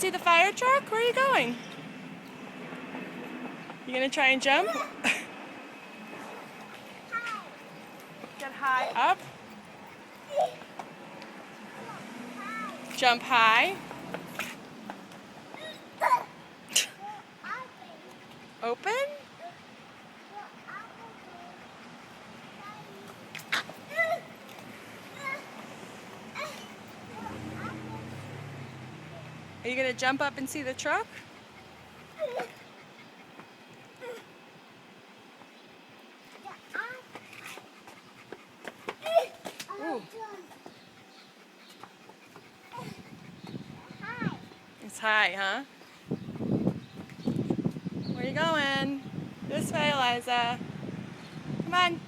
see the fire truck? Where are you going? You gonna try and jump? Get high up. Jump high. Open. Are you gonna jump up and see the truck? Ooh. It's high, huh? Where are you going? This way, Eliza. Come on.